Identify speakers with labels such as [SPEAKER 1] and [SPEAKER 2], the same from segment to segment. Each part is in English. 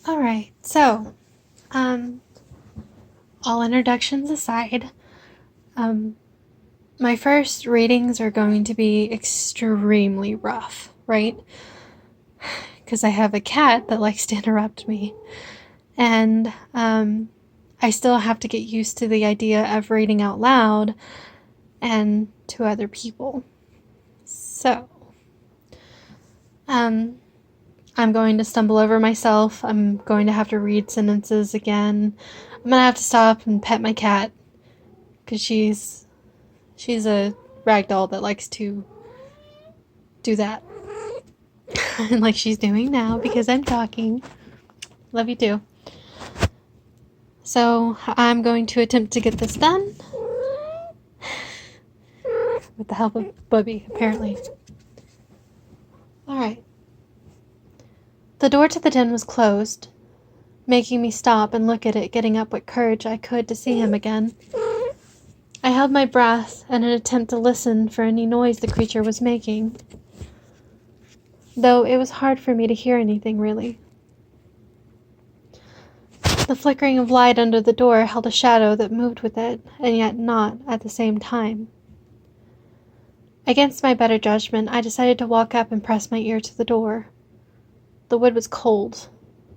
[SPEAKER 1] Alright, so, um, all introductions aside, my first readings are going to be extremely rough, right? Because I have a cat that likes to interrupt me. And, I still have to get used to the idea of reading out loud and to other people. So, I'm going to stumble over myself. I'm going to have to read sentences again. I'm going to have to stop and pet my cat because she's a ragdoll that likes to do that. Like she's doing now because I'm talking. Love you too. So I'm going to attempt to get this done with the help of Bubby, apparently. Alright. The door to the den was closed, making me stop and look at it, getting up what courage I could to see him again. I held my breath in an attempt to listen for any noise the creature was making, though it was hard for me to hear anything, really. The flickering of light under the door held a shadow that moved with it, and yet not at the same time. Against my better judgment, I decided to walk up and press my ear to the door. The wood was cold,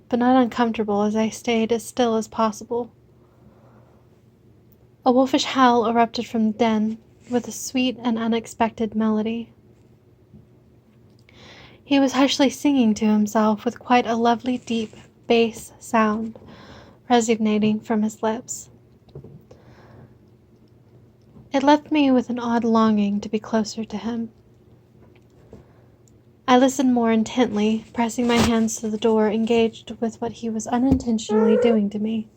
[SPEAKER 1] but not uncomfortable as I stayed as still as possible. A wolfish howl erupted from the den, with a sweet and unexpected melody. He was hushly singing to himself with quite a lovely deep bass sound resonating from his lips. It left me with an odd longing to be closer to him. I listened more intently, pressing my hands to the door, engaged with what he was unintentionally doing to me.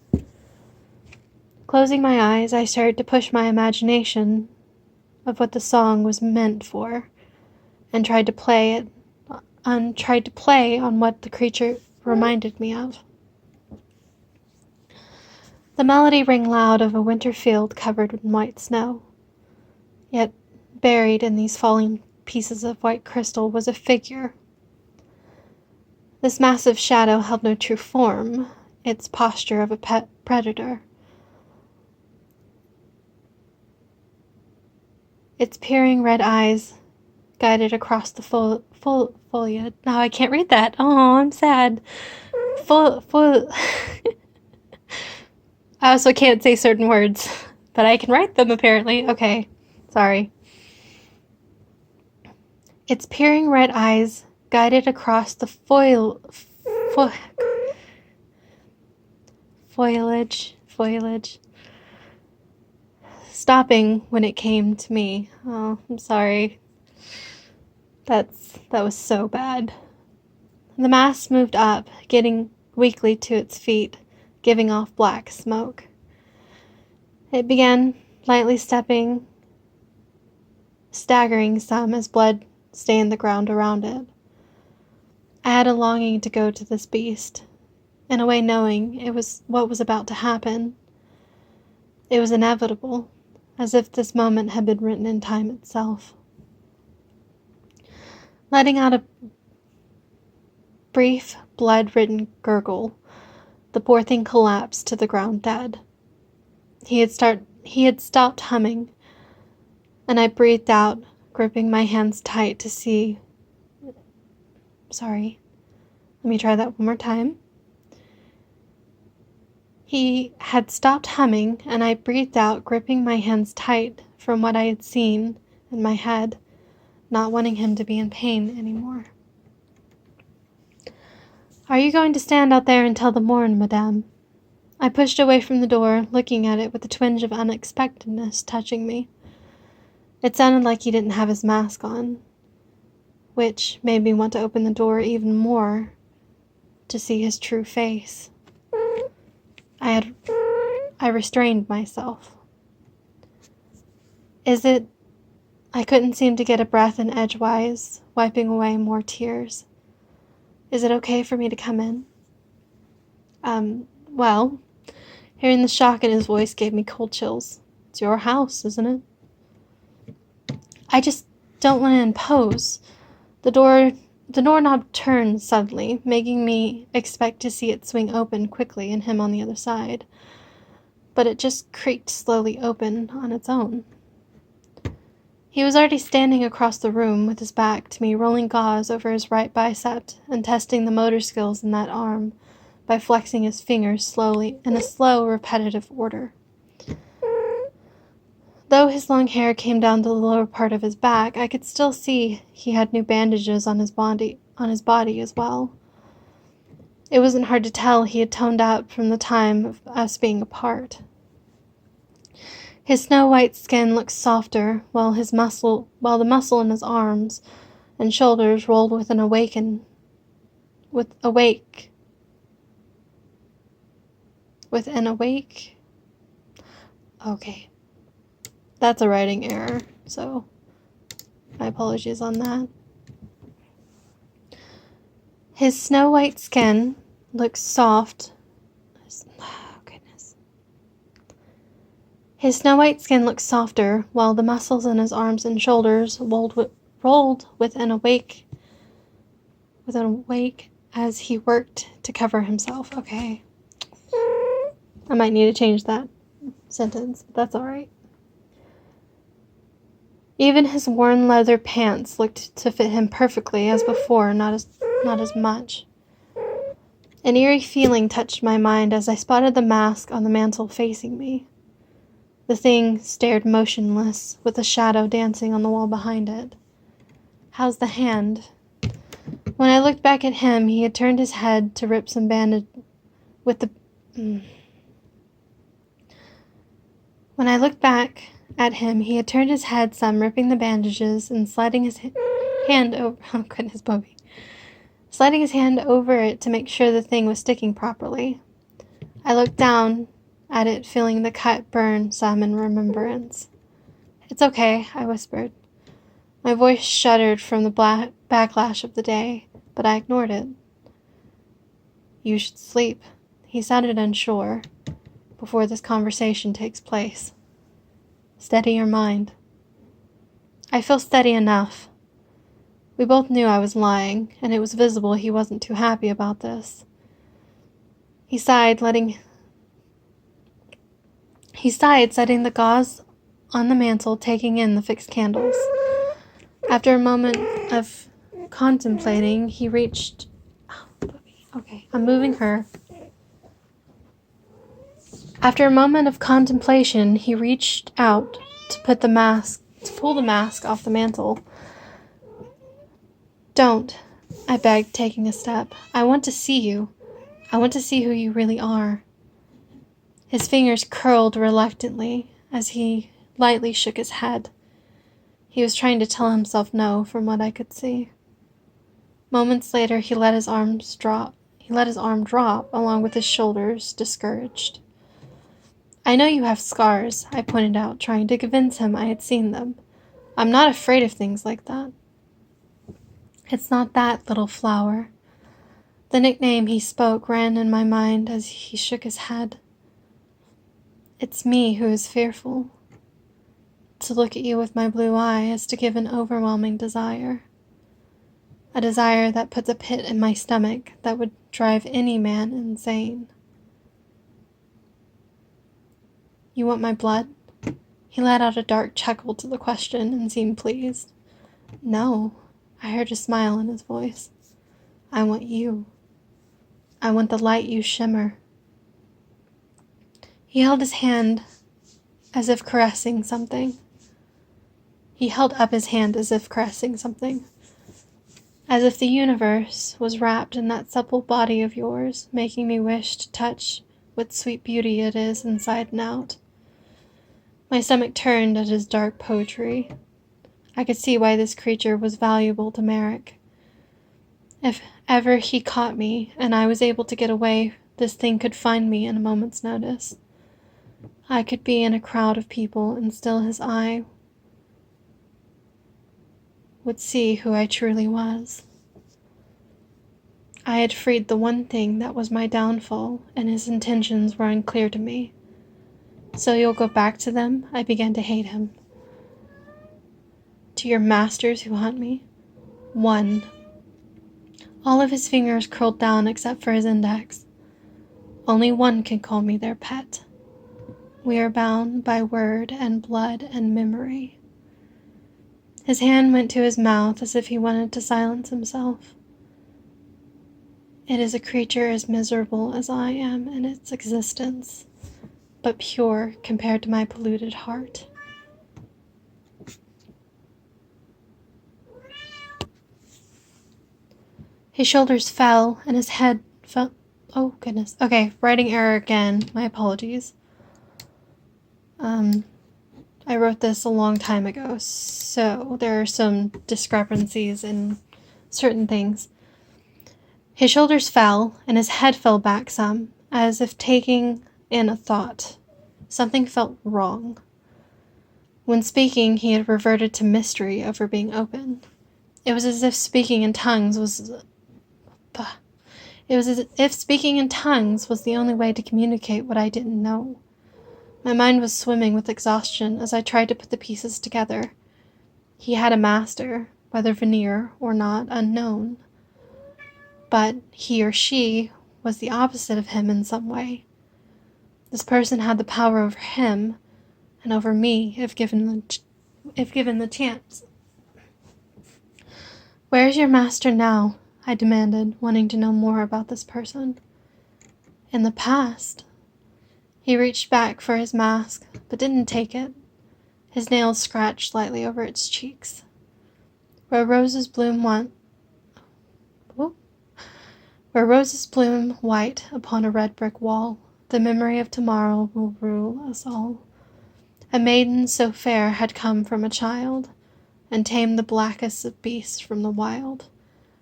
[SPEAKER 1] Closing my eyes, I started to push my imagination of what the song was meant for, and tried to play on what the creature reminded me of. The melody rang loud of a winter field covered in white snow. Yet, buried in these falling pieces of white crystal was a figure. This massive shadow held no true form, its posture of a predator. Its peering red eyes guided across the foliage. No, I can't read that. Oh, I'm sad. I also can't say certain words, but I can write them apparently. Okay, sorry. Its peering red eyes guided across the foliage, stopping when it came to me. Oh, I'm sorry. That was so bad. The mass moved up, getting weakly to its feet, giving off black smoke. It began lightly staggering some as blood stained the ground around it. I had a longing to go to this beast, in a way knowing it was what was about to happen. It was inevitable, as if this moment had been written in time itself. Letting out a brief, blood-ridden gurgle, the poor thing collapsed to the ground dead. He had stopped humming, and I breathed out, gripping my hands tight to see. Sorry. Let me try that one more time. He had stopped humming, and I breathed out, gripping my hands tight from what I had seen in my head, not wanting him to be in pain anymore. Are you going to stand out there until the morn, madame? I pushed away from the door, looking at it with a twinge of unexpectedness touching me. It sounded like he didn't have his mask on, which made me want to open the door even more to see his true face. I restrained myself. I couldn't seem to get a breath in edgewise, wiping away more tears. Is it okay for me to come in? Well, hearing the shock in his voice gave me cold chills. It's your house, isn't it? I just don't want to impose. The door The doorknob turned suddenly, making me expect to see it swing open quickly and him on the other side. But it just creaked slowly open on its own. He was already standing across the room with his back to me, rolling gauze over his right bicep and testing the motor skills in that arm by flexing his fingers slowly in a slow, repetitive order. Though his long hair came down to the lower part of his back, I could still see he had new bandages on his body as well. It wasn't hard to tell he had toned up from the time of us being apart. His snow-white skin looked softer, while the muscle in his arms and shoulders rolled with an awake. Okay, that's a writing error, so my apologies on that. His snow-white skin looked soft. His snow-white skin looked softer, while the muscles in his arms and shoulders rolled with an awake as he worked to cover himself. Okay. I might need to change that sentence, but that's alright. Even his worn leather pants looked to fit him perfectly as before, not as much. An eerie feeling touched my mind as I spotted the mask on the mantel facing me. The thing stared motionless, with a shadow dancing on the wall behind it. How's the hand? When I looked back at him, he had turned his head to rip some bandage with the... When I looked back at him, he had turned his head some, ripping the bandages and sliding his hand over... Oh, goodness, Bobby. Sliding his hand over it to make sure the thing was sticking properly. I looked down at it, feeling the cut burn some in remembrance. "It's okay," I whispered. My voice shuddered from the backlash of the day, but I ignored it. "You should sleep," he sounded unsure, "before this conversation takes place. Steady your mind." I feel steady enough. We both knew I was lying, and it was visible he wasn't too happy about this. He sighed, setting the gauze on the mantel, taking in the fixed candles. After a moment of contemplating, he reached... Okay, I'm moving her. After a moment of contemplation, he reached out to pull the mask off the mantel. "Don't," I begged, taking a step. "I want to see you. I want to see who you really are." His fingers curled reluctantly as he lightly shook his head. He was trying to tell himself no, from what I could see. Moments later, he let his arm drop, along with his shoulders, discouraged. "I know you have scars," I pointed out, trying to convince him I had seen them. "I'm not afraid of things like that." "It's not that, little flower." The nickname he spoke ran in my mind as he shook his head. "It's me who is fearful. To look at you with my blue eye is to give an overwhelming desire. A desire that puts a pit in my stomach that would drive any man insane." "You want my blood?" He let out a dark chuckle to the question and seemed pleased. "No," I heard a smile in his voice. "I want you. I want the light you shimmer." He held his hand as if caressing something. He held up his hand as if caressing something. As if the universe was wrapped in that supple body of yours, making me wish to touch what sweet beauty it is inside and out. My stomach turned at his dark poetry. I could see why this creature was valuable to Merrick. If ever he caught me and I was able to get away, this thing could find me in a moment's notice. I could be in a crowd of people and still his eye would see who I truly was. I had freed the one thing that was my downfall, and his intentions were unclear to me. "So you'll go back to them?" I began to hate him. "To your masters who hunt me?" "One. All of his fingers curled down except for his index. Only one can call me their pet. We are bound by word and blood and memory. His hand went to his mouth as if he wanted to silence himself. It is a creature as miserable as I am in its existence, but pure compared to my polluted heart. His shoulders fell and his head fell. Oh, goodness. Okay, writing error again. My apologies. I wrote this a long time ago, so there are some discrepancies in certain things. His shoulders fell and his head fell back some, as if taking in a thought. Something felt wrong. When speaking, he had reverted to mystery over being open. It was as if speaking in tongues was the only way to communicate what I didn't know. My mind was swimming with exhaustion as I tried to put the pieces together. He had a master, whether veneer or not, unknown. But he or she was the opposite of him in some way. This person had the power over him and over me if given the chance. "Where is your master now?" I demanded, wanting to know more about this person. "In the past." He reached back for his mask, but didn't take it. His nails scratched slightly over its cheeks. Where roses bloom white upon a red brick wall, the memory of tomorrow will rule us all. A maiden so fair had come from a child, and tamed the blackest of beasts from the wild.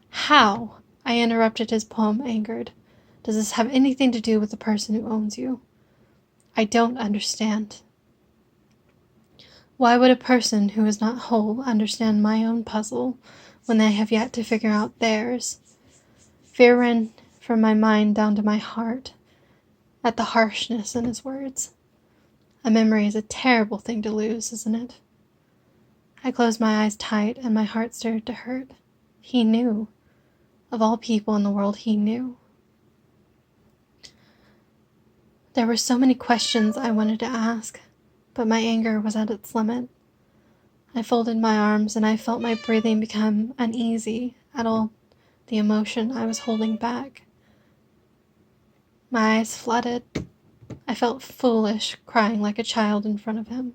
[SPEAKER 1] How? I interrupted his poem, angered. Does this have anything to do with the person who owns you? I don't understand. Why would a person who is not whole understand my own puzzle when they have yet to figure out theirs? Fear ran from my mind down to my heart at the harshness in his words. A memory is a terrible thing to lose, isn't it? I closed my eyes tight and my heart started to hurt. He knew. Of all people in the world, he knew. There were so many questions I wanted to ask, but my anger was at its limit. I folded my arms and I felt my breathing become uneasy at all the emotion I was holding back. My eyes flooded. I felt foolish, crying like a child in front of him.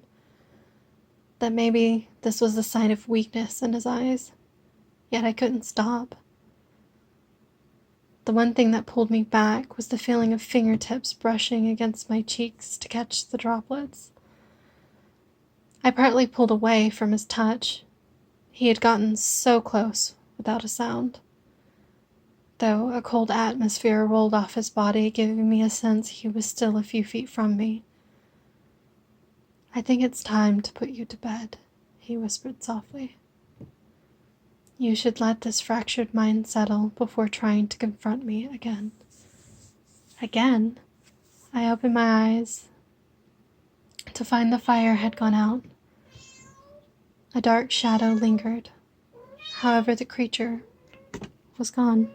[SPEAKER 1] That maybe this was a sign of weakness in his eyes, yet I couldn't stop. The one thing that pulled me back was the feeling of fingertips brushing against my cheeks to catch the droplets. I partly pulled away from his touch. He had gotten so close without a sound, though a cold atmosphere rolled off his body, giving me a sense he was still a few feet from me. "I think it's time to put you to bed," he whispered softly. "You should let this fractured mind settle before trying to confront me again." Again? I opened my eyes to find the fire had gone out. A dark shadow lingered. However, the creature was gone.